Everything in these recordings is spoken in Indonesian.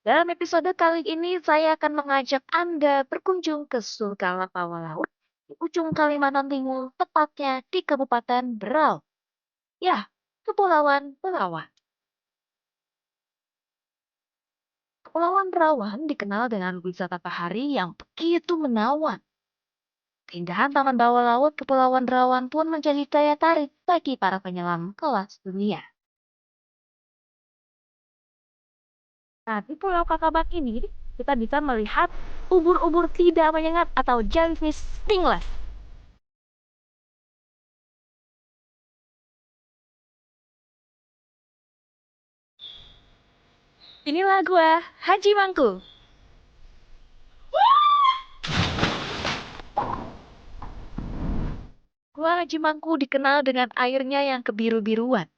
Dalam episode kali ini, saya akan mengajak Anda berkunjung ke surga bawah laut di ujung Kalimantan Timur, tepatnya di Kabupaten Berau. Ya, Kepulauan Belawan. Kepulauan Belawan dikenal dengan wisata bahari yang begitu menawan. Keindahan taman bawah laut Kepulauan Belawan pun menjadi daya tarik bagi para penyelam kelas dunia. Nah, di Pulau Kakabak ini, kita bisa melihat ubur-ubur tidak menyengat atau jellyfish stingless. Inilah gua, Haji Mangku. Gua Haji Mangku dikenal dengan airnya yang kebiru-biruan.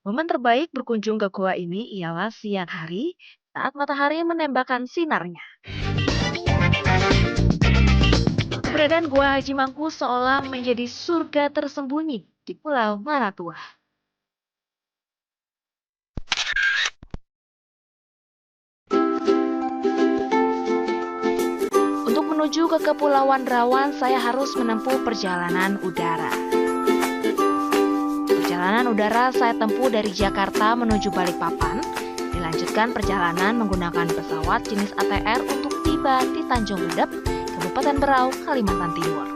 Momen terbaik berkunjung ke gua ini ialah siang hari saat matahari menembakkan sinarnya. Keberadaan gua Haji Mangku seolah menjadi surga tersembunyi di Pulau Maratua. Untuk menuju ke Kepulauan Rawan, saya harus menempuh perjalanan udara. Perjalanan udara saya tempuh dari Jakarta menuju Balikpapan, dilanjutkan perjalanan menggunakan pesawat jenis ATR untuk tiba di Tanjung Udap, Kabupaten Berau, Kalimantan Timur.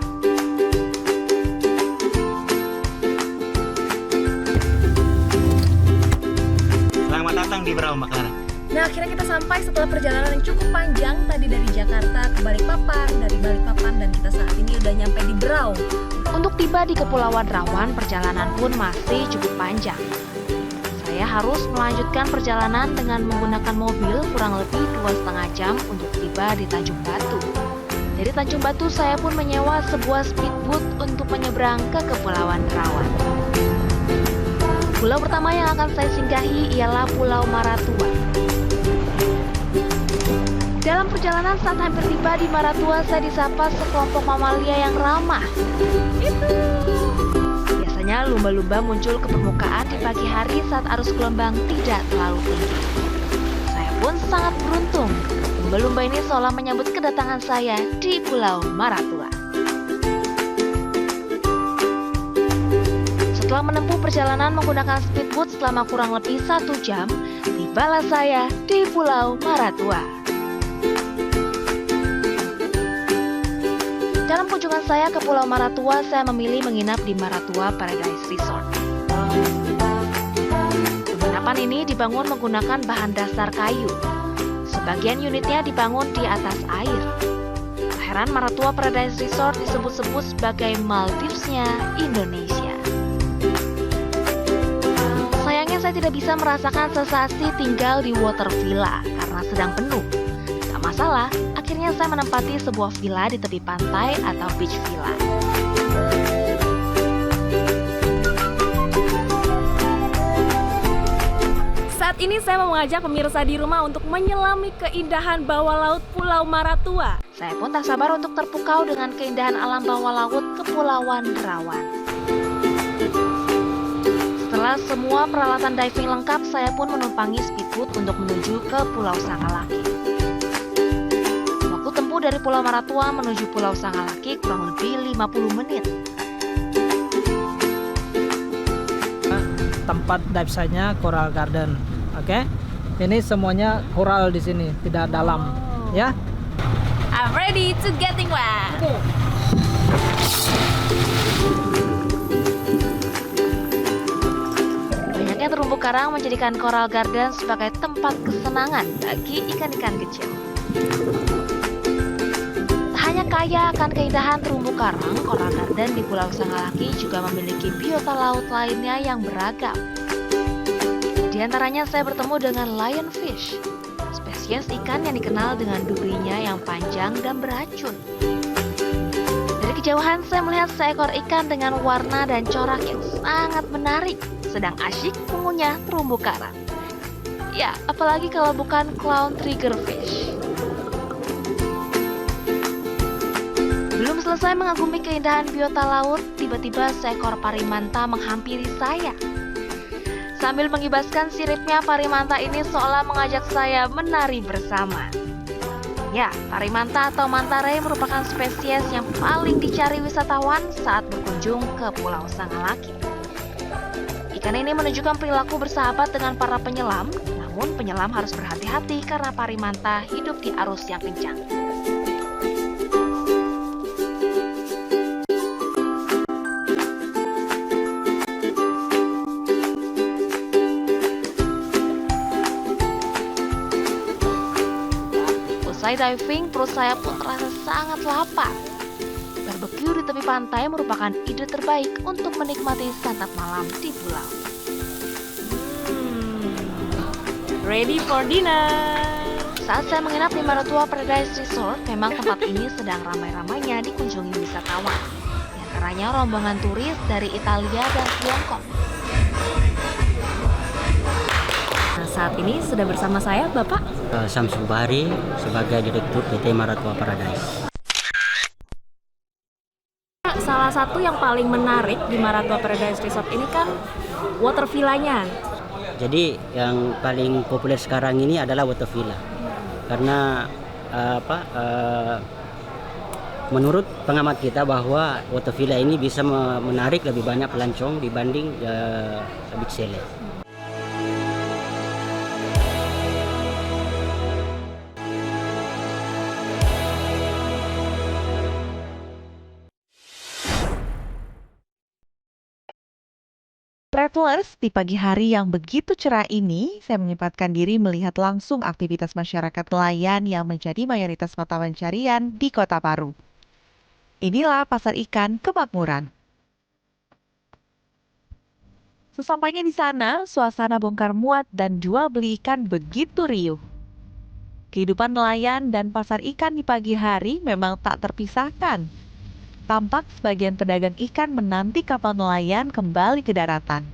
Selamat datang di Berau, Makassar. Nah, akhirnya kita sampai setelah perjalanan yang cukup panjang tadi dari Jakarta ke Balikpapan, dari Balikpapan dan kita saat ini udah nyampe di Berau. Untuk tiba di Kepulauan Rawan, perjalanan pun masih cukup panjang. Saya harus melanjutkan perjalanan dengan menggunakan mobil kurang lebih 2,5 jam untuk tiba di Tanjung Batu. Dari Tanjung Batu, saya pun menyewa sebuah speedboat untuk menyeberang ke Kepulauan Rawan. Pulau pertama yang akan saya singgahi ialah Pulau Maratua. Dalam perjalanan saat hampir tiba di Maratua, saya disapa sekelompok mamalia yang ramah. Biasanya lumba-lumba muncul ke permukaan di pagi hari saat arus gelombang tidak terlalu tinggi. Saya pun sangat beruntung. Lumba-lumba ini seolah menyambut kedatangan saya di Pulau Maratua. Setelah menempuh perjalanan menggunakan speedboat selama kurang lebih 1 jam, tibalah saya di Pulau Maratua. Dalam kunjungan saya ke Pulau Maratua, saya memilih menginap di Maratua Paradise Resort. Penginapan ini dibangun menggunakan bahan dasar kayu. Sebagian unitnya dibangun di atas air. Tak heran Maratua Paradise Resort disebut-sebut sebagai Maldives-nya Indonesia. Sayangnya saya tidak bisa merasakan sensasi tinggal di water villa karena sedang penuh. Tak masalah, akhirnya saya menempati sebuah villa di tepi pantai atau beach villa. Saat ini saya mau mengajak pemirsa di rumah untuk menyelami keindahan bawah laut Pulau Maratua. Saya pun tak sabar untuk terpukau dengan keindahan alam bawah laut Kepulauan Rawan. Setelah semua peralatan diving lengkap, saya pun menumpangi speedboat untuk menuju ke Pulau Sangalaki. Waktu tempuh dari Pulau Maratua menuju Pulau Sangalaki kurang lebih 50 menit. Tempat dive-nya Coral Garden. Oke. Ini semuanya coral di sini, tidak dalam, ya. I'm ready to getting wet. Banyaknya terumbu karang menjadikan Coral Garden sebagai tempat kesenangan bagi ikan-ikan kecil. Tak hanya kaya akan keindahan terumbu karang, Coral Garden di Pulau Sangalaki juga memiliki biota laut lainnya yang beragam. Di antaranya saya bertemu dengan lionfish, spesies ikan yang dikenal dengan durinya yang panjang dan beracun. Dari kejauhan saya melihat seekor ikan dengan warna dan corak yang sangat menarik, sedang asyik mengunyah terumbu karang. Ya, apalagi kalau bukan clown triggerfish. Belum selesai mengagumi keindahan biota laut, tiba-tiba seekor parimanta menghampiri saya. Sambil mengibaskan siripnya, Parimanta ini seolah mengajak saya menari bersama. Ya, Parimanta atau manta ray merupakan spesies yang paling dicari wisatawan saat berkunjung ke Pulau Sangalaki. Ikan ini menunjukkan perilaku bersahabat dengan para penyelam, namun penyelam harus berhati-hati karena Parimanta hidup di arus yang kencang. Usai diving, perut saya pun terasa sangat lapar. Barbecue di tepi pantai merupakan ide terbaik untuk menikmati santap malam di pulau. Ready for dinner. Saat saya menginap di Maratua Paradise Resort, memang tempat ini sedang ramai-ramainya dikunjungi wisatawan. Di antaranya rombongan turis dari Italia dan Tiongkok. Nah, saat ini sudah bersama saya Bapak Samsul Bahari sebagai Direktur PT Maratua Paradise. Salah satu yang paling menarik di Maratua Paradise Resort ini kan water villanya. Jadi yang paling populer sekarang ini adalah water villa. Karena menurut pengamat kita bahwa water villa ini bisa menarik lebih banyak pelancong dibanding Big Sele. Travelers, di pagi hari yang begitu cerah ini, saya menyempatkan diri melihat langsung aktivitas masyarakat nelayan yang menjadi mayoritas mata pencarian di Kota Baru. Inilah pasar ikan kemakmuran. Sesampainya di sana, suasana bongkar muat dan jual beli ikan begitu riuh. Kehidupan nelayan dan pasar ikan di pagi hari memang tak terpisahkan. Tampak sebagian pedagang ikan menanti kapal nelayan kembali ke daratan.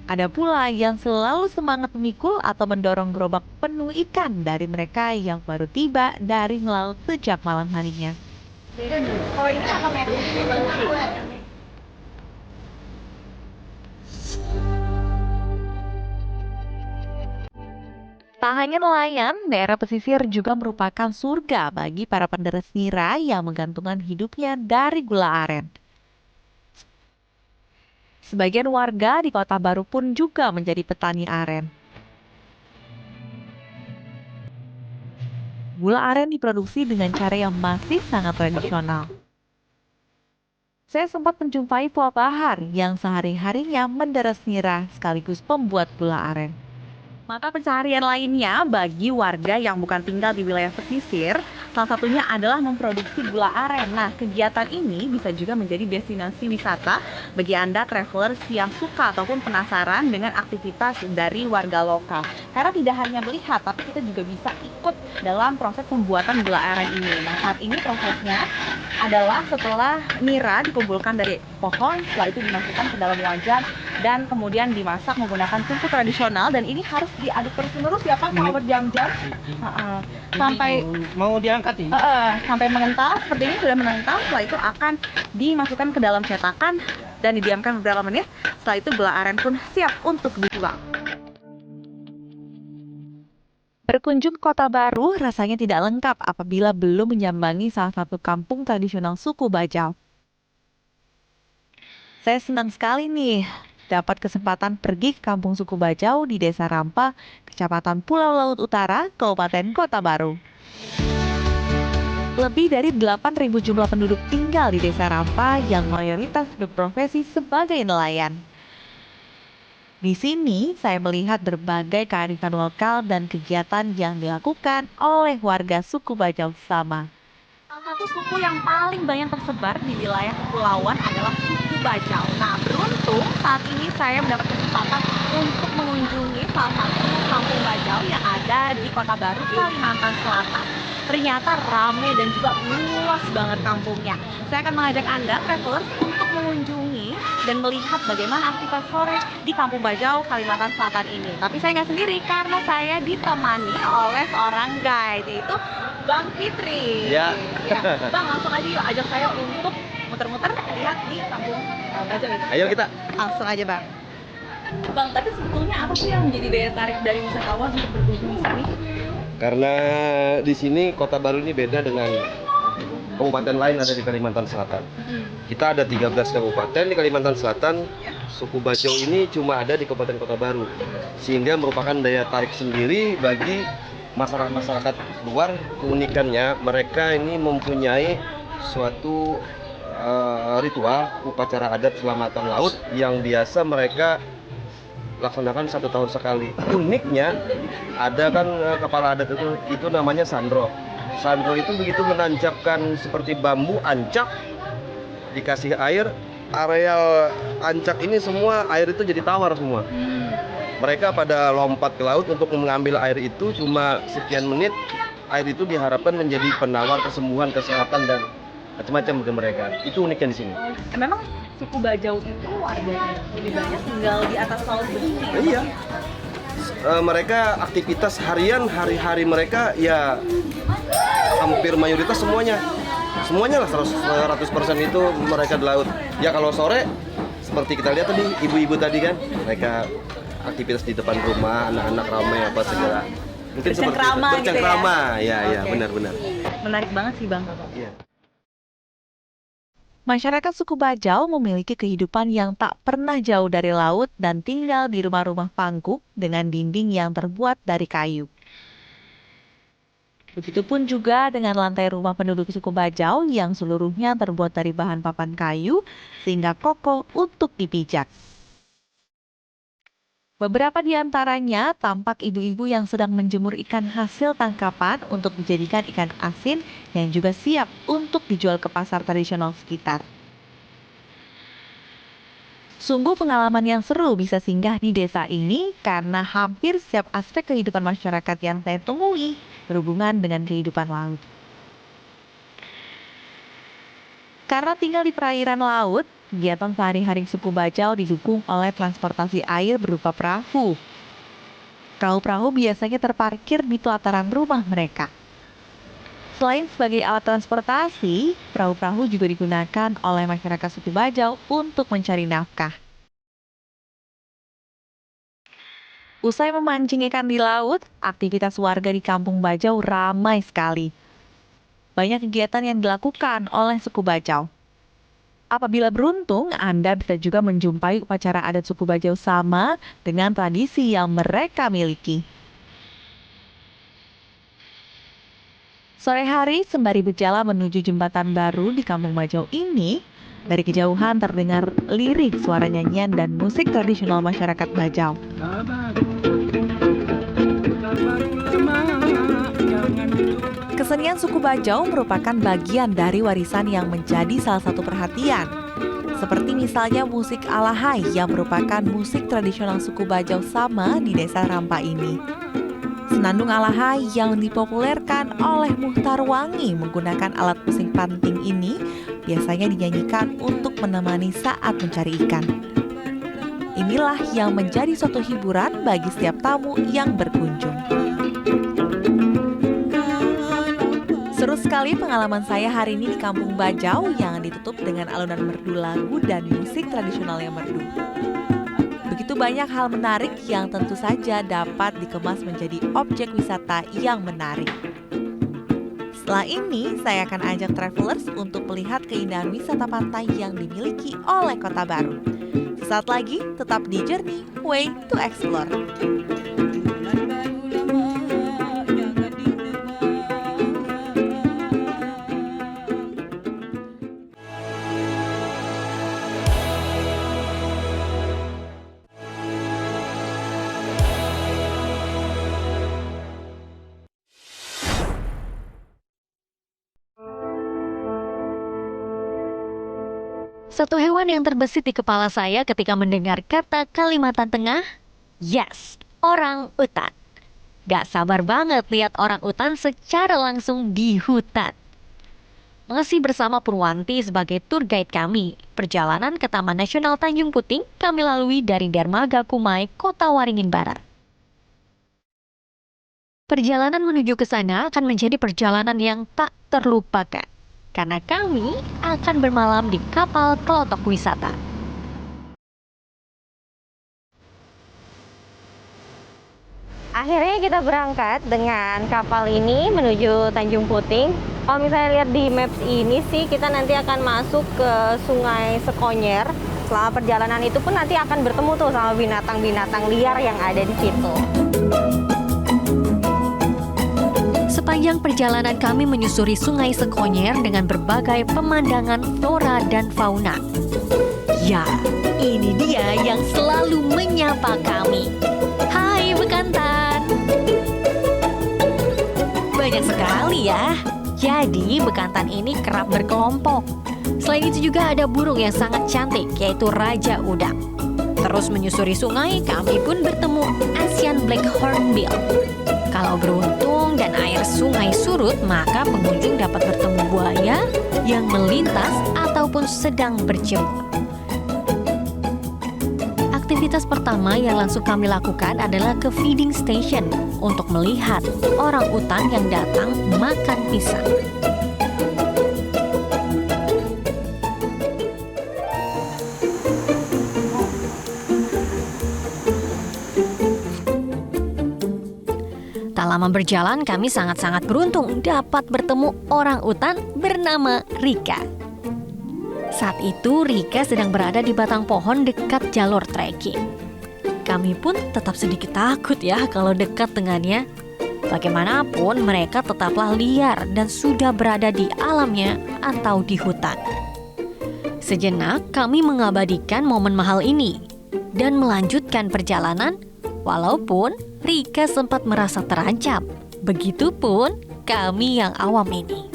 Ada pula yang selalu semangat memikul atau mendorong gerobak penuh ikan dari mereka yang baru tiba dari melaut sejak malam harinya. Tak hanya nelayan, daerah pesisir juga merupakan surga bagi para penderes nira yang menggantungkan hidupnya dari gula aren. Sebagian warga di Kota Baru pun juga menjadi petani aren. Gula aren diproduksi dengan cara yang masih sangat tradisional. Saya sempat menjumpai Pak Bahar yang sehari-harinya menderes nira sekaligus pembuat gula aren. Mata pencaharian lainnya bagi warga yang bukan tinggal di wilayah pesisir, salah satunya adalah memproduksi gula aren. Nah, kegiatan ini bisa juga menjadi destinasi wisata bagi Anda travelers yang suka ataupun penasaran dengan aktivitas dari warga lokal. Karena tidak hanya melihat, tapi kita juga bisa ikut dalam proses pembuatan gula aren ini. Nah, saat ini prosesnya adalah setelah nira dikumpulkan dari pohon, setelah itu dimasukkan ke dalam wajan dan kemudian dimasak menggunakan tungku tradisional, dan ini harus diaduk terus-menerus ya Pak selama berjam-jam sampai mau diangkat ya? Sampai mengental. Seperti ini sudah mengental. Setelah itu akan dimasukkan ke dalam cetakan dan didiamkan beberapa menit. Setelah itu gula aren pun siap untuk dijual. Berkunjung Kota Baru rasanya tidak lengkap apabila belum menyambangi salah satu kampung tradisional suku Bajau. Saya senang sekali nih dapat kesempatan pergi ke kampung suku Bajau di Desa Rampa, Kecamatan Pulau Laut Utara, Kabupaten Kota Baru. Lebih dari 8.000 jumlah penduduk tinggal di Desa Rampa yang mayoritas berprofesi sebagai nelayan. Di sini saya melihat berbagai kearifan lokal dan kegiatan yang dilakukan oleh warga suku Bajau sama. Salah satu suku yang paling banyak tersebar di wilayah kepulauan adalah suku Bajau. Nah, beruntung saat ini saya mendapat kesempatan untuk mengunjungi salah satu kampung Bajau yang ada di Kota Baru, Kalimantan Selatan. Ternyata ramai dan juga luas banget kampungnya. Saya akan mengajak Anda, travelers, untuk mengunjungi dan melihat bagaimana aktivitas sore di Kampung Bajau, Kalimantan Selatan ini. Tapi saya nggak sendiri karena saya ditemani oleh seorang guide, yaitu Bang Fitri. Ya. Bang, langsung aja yuk ajak saya untuk muter-muter lihat di Kampung Bajau itu. Ayo kita. Langsung aja Bang. Bang, tapi sebetulnya apa sih yang menjadi daya tarik dari wisatawan untuk berkunjung di sini? Karena di sini Kota Baru ini beda dengan kabupaten lain ada di Kalimantan Selatan. Kita ada 13 kabupaten di Kalimantan Selatan. Suku Bajau ini cuma ada di Kabupaten Kota Baru, sehingga merupakan daya tarik sendiri bagi masyarakat luar. Keunikannya mereka ini mempunyai suatu ritual upacara adat selamatan laut yang biasa mereka laksanakan 1 tahun sekali. Uniknya ada kan kepala adat itu namanya Sandro. Sandro itu begitu menancapkan seperti bambu ancak, dikasih air, areal ancak ini semua air itu jadi tawar semua. Mereka pada lompat ke laut untuk mengambil air itu, cuma sekian menit air itu diharapkan menjadi penawar kesembuhan, kesehatan dan macam-macam bagi mereka. Itu uniknya di sini. Memang suku Bajau itu warganya lebih banyak tinggal di atas laut begini. Iya. Mereka aktivitas harian hari-hari mereka ya hampir mayoritas semuanya lah 100% itu mereka di laut. Ya kalau sore seperti kita lihat tadi ibu-ibu tadi kan mereka aktivitas di depan rumah, anak-anak ramai apa segala. Mungkin seperti itu. Bercengkrama gitu ya. Oke. Benar. Menarik banget sih, Bang. Iya. Masyarakat suku Bajau memiliki kehidupan yang tak pernah jauh dari laut dan tinggal di rumah-rumah pangkuk dengan dinding yang terbuat dari kayu. Begitupun juga dengan lantai rumah penduduk suku Bajau yang seluruhnya terbuat dari bahan papan kayu sehingga kokoh untuk dipijak. Beberapa di antaranya tampak ibu-ibu yang sedang menjemur ikan hasil tangkapan untuk dijadikan ikan asin yang juga siap untuk dijual ke pasar tradisional sekitar. Sungguh pengalaman yang seru bisa singgah di desa ini karena hampir setiap aspek kehidupan masyarakat yang saya temui berhubungan dengan kehidupan laut. Karena tinggal di perairan laut, kegiatan sehari-hari suku Bajau didukung oleh transportasi air berupa perahu. Perahu-perahu biasanya terparkir di pelataran rumah mereka. Selain sebagai alat transportasi, perahu-perahu juga digunakan oleh masyarakat suku Bajau untuk mencari nafkah. Usai memancing ikan di laut, aktivitas warga di Kampung Bajau ramai sekali. Banyak kegiatan yang dilakukan oleh suku Bajau. Apabila beruntung, Anda bisa juga menjumpai upacara adat suku Bajau sama dengan tradisi yang mereka miliki. Sore hari, sembari berjalan menuju jembatan baru di Kampung Bajau ini, dari kejauhan terdengar lirik suara nyanyian dan musik tradisional masyarakat Bajau. Kesenian suku Bajau merupakan bagian dari warisan yang menjadi salah satu perhatian. Seperti misalnya musik alahai yang merupakan musik tradisional suku Bajau sama di desa Rampa ini. Senandung alahai yang dipopulerkan oleh Muhtar Wangi menggunakan alat musik panting ini biasanya dinyanyikan untuk menemani saat mencari ikan. Inilah yang menjadi suatu hiburan bagi setiap tamu yang berkunjung. Seru sekali pengalaman saya hari ini di Kampung Bajau yang ditutup dengan alunan merdu lagu dan musik tradisional yang merdu. Begitu banyak hal menarik yang tentu saja dapat dikemas menjadi objek wisata yang menarik. Setelah ini, saya akan ajak travelers untuk melihat keindahan wisata pantai yang dimiliki oleh Kota Baru. Sesaat lagi, tetap di Journey Way to Explore. Satu hewan yang terbesit di kepala saya ketika mendengar kata Kalimantan Tengah, yes, orang utan. Gak sabar banget lihat orang utan secara langsung di hutan. Masih bersama Purwanti sebagai tour guide kami, perjalanan ke Taman Nasional Tanjung Puting kami lalui dari Dermaga Kumai, Kota Waringin Barat. Perjalanan menuju ke sana akan menjadi perjalanan yang tak terlupakan. Karena kami akan bermalam di kapal kelotok wisata. Akhirnya kita berangkat dengan kapal ini menuju Tanjung Puting. Kalau misalnya lihat di maps ini sih, kita nanti akan masuk ke Sungai Sekonyer. Selama perjalanan itu pun nanti akan bertemu tuh sama binatang-binatang liar yang ada di situ. Sepanjang perjalanan kami menyusuri Sungai Sekonyer dengan berbagai pemandangan flora dan fauna. Ya, ini dia yang selalu menyapa kami. Hai bekantan. Banyak sekali ya. Jadi bekantan ini kerap berkelompok. Selain itu juga ada burung yang sangat cantik, yaitu Raja Udang. Terus menyusuri sungai, kami pun bertemu Asian Black Hornbill. Kalau beruntung dan air sungai surut, maka pengunjung dapat bertemu buaya yang melintas ataupun sedang berjemur. Aktivitas pertama yang langsung kami lakukan adalah ke feeding station untuk melihat orang utan yang datang makan pisang. Tak lama berjalan, kami sangat-sangat beruntung dapat bertemu orang utan bernama Rika. Saat itu Rika sedang berada di batang pohon dekat jalur trekking. Kami pun tetap sedikit takut ya kalau dekat dengannya. Bagaimanapun mereka tetaplah liar dan sudah berada di alamnya atau di hutan. Sejenak kami mengabadikan momen mahal ini dan melanjutkan perjalanan walaupun Rika sempat merasa terancam. Begitupun kami yang awam ini.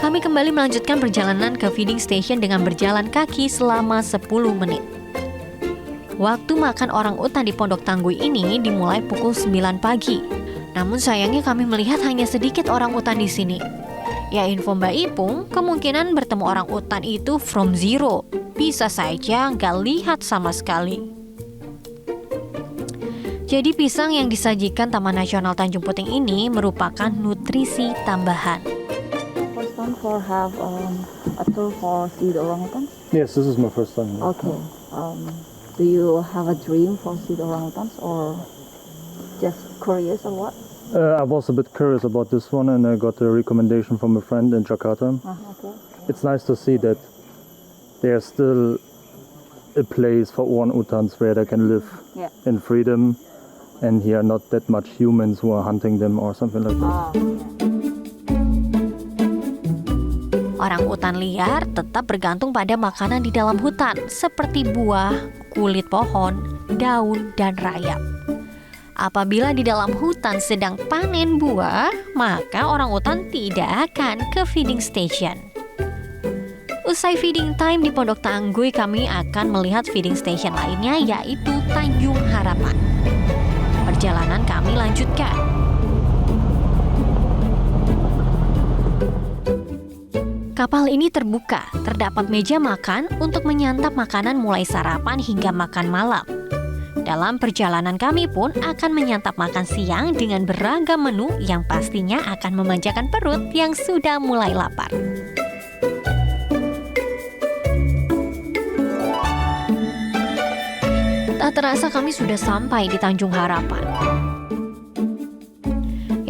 Kami kembali melanjutkan perjalanan ke feeding station dengan berjalan kaki selama 10 menit. Waktu makan orang utan di Pondok Tanggui ini dimulai pukul 9 pagi. Namun sayangnya kami melihat hanya sedikit orang utan di sini. Ya info Mbak Ipung, kemungkinan bertemu orang utan itu from zero. Bisa saja nggak lihat sama sekali. Jadi pisang yang disajikan Taman Nasional Tanjung Puting ini merupakan nutrisi tambahan. First time for have a tour for see the orangutan? Yes, this is my first time. Okay. Do you have a dream for see the orangutans or just curious or what? I was a bit curious about this one and I got a recommendation from a friend in Jakarta. Okay. It's nice to see that there's still a place for orang-utans where they can live in freedom and here are not that much humans who are hunting them or something like that. Orang utan liar tetap bergantung pada makanan di dalam hutan seperti buah, kulit pohon, daun, dan rayap. Apabila di dalam hutan sedang panen buah, maka orang utan tidak akan ke feeding station. Usai feeding time di Pondok Tanggui, kami akan melihat feeding station lainnya yaitu Tanjung Harapan. Perjalanan kami lanjutkan. Kapal ini terbuka, terdapat meja makan untuk menyantap makanan mulai sarapan hingga makan malam. Dalam perjalanan kami pun akan menyantap makan siang dengan beragam menu yang pastinya akan memanjakan perut yang sudah mulai lapar. Tak terasa kami sudah sampai di Tanjung Harapan.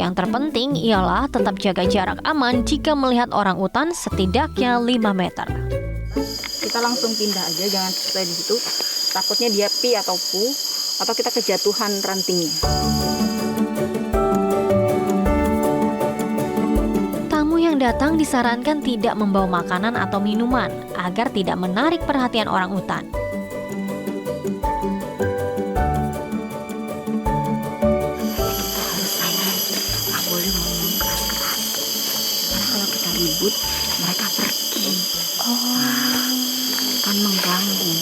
Yang terpenting ialah tetap jaga jarak aman jika melihat orang utan setidaknya 5 meter. Kita langsung pindah aja, jangan stay di situ. Takutnya dia pi atau pu, atau kita kejatuhan rantingnya. Tamu yang datang disarankan tidak membawa makanan atau minuman agar tidak menarik perhatian orang utan. Ribut, mereka pergi. Kan mengganggu.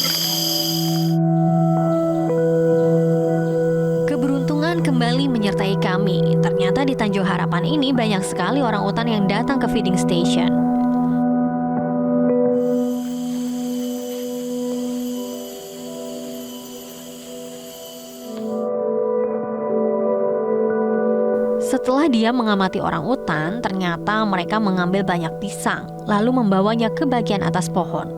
Keberuntungan kembali menyertai kami. Ternyata di Tanjung Harapan ini banyak sekali orang utan yang datang ke feeding station. Setelah dia mengamati orang utan, ternyata mereka mengambil banyak pisang, lalu membawanya ke bagian atas pohon.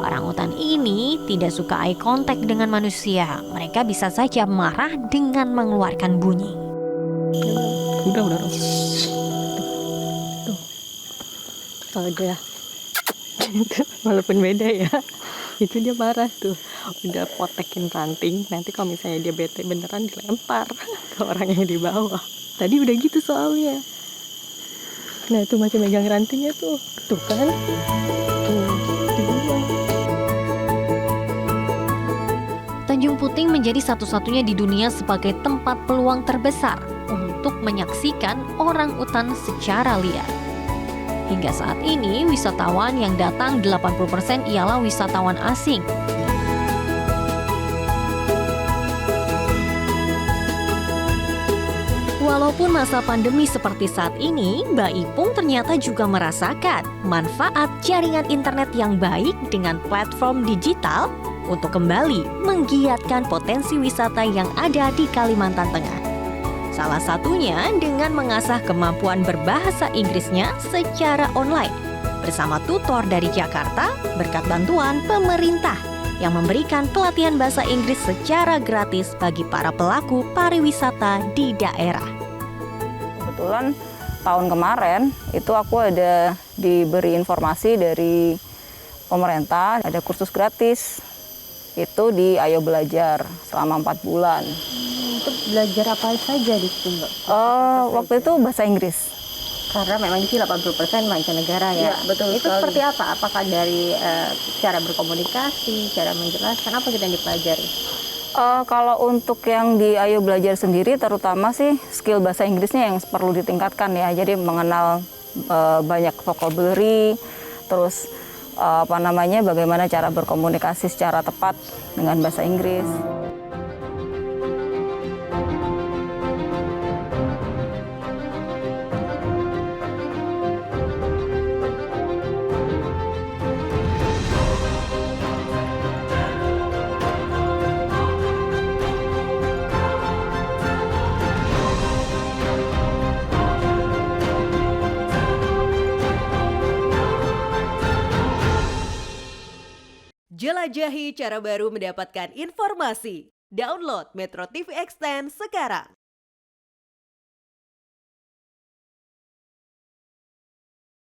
Orang utan ini tidak suka eye contact dengan manusia. Mereka bisa saja marah dengan mengeluarkan bunyi. Udah. Tuh. Udah. Walaupun beda ya. Itu dia marah tuh. Udah potekin ranting. Nanti kalau misalnya dia bete beneran dilempar ke orang yang di bawah. Tadi udah gitu soalnya. Nah, itu masih megang rantingnya tuh. Tuh kan. Tuh. Tanjung Puting menjadi satu-satunya di dunia sebagai tempat peluang terbesar untuk menyaksikan orang utan secara liar. Hingga saat ini, wisatawan yang datang 80% ialah wisatawan asing. Walaupun masa pandemi seperti saat ini, Mbak Ipung ternyata juga merasakan manfaat jaringan internet yang baik dengan platform digital untuk kembali menggiatkan potensi wisata yang ada di Kalimantan Tengah. Salah satunya dengan mengasah kemampuan berbahasa Inggrisnya secara online bersama tutor dari Jakarta berkat bantuan pemerintah yang memberikan pelatihan bahasa Inggris secara gratis bagi para pelaku pariwisata di daerah. Kebetulan tahun kemarin itu aku ada diberi informasi dari pemerintah, ada kursus gratis. Itu di Ayo Belajar selama 4 bulan. Itu belajar apa saja di situ, Mbak? Waktu itu bahasa Inggris. Karena memang di sini 80% mancanegara ya. Ya, betul itu sekali. seperti apa? Apakah dari cara berkomunikasi, cara menjelaskan, apa kita yang dipelajari? Kalau untuk yang di Ayo Belajar sendiri, terutama sih skill bahasa Inggrisnya yang perlu ditingkatkan ya. Jadi mengenal banyak vocabulary, terus bagaimana cara berkomunikasi secara tepat dengan bahasa Inggris. Jelajahi cara baru mendapatkan informasi. Download Metro TV Extend sekarang.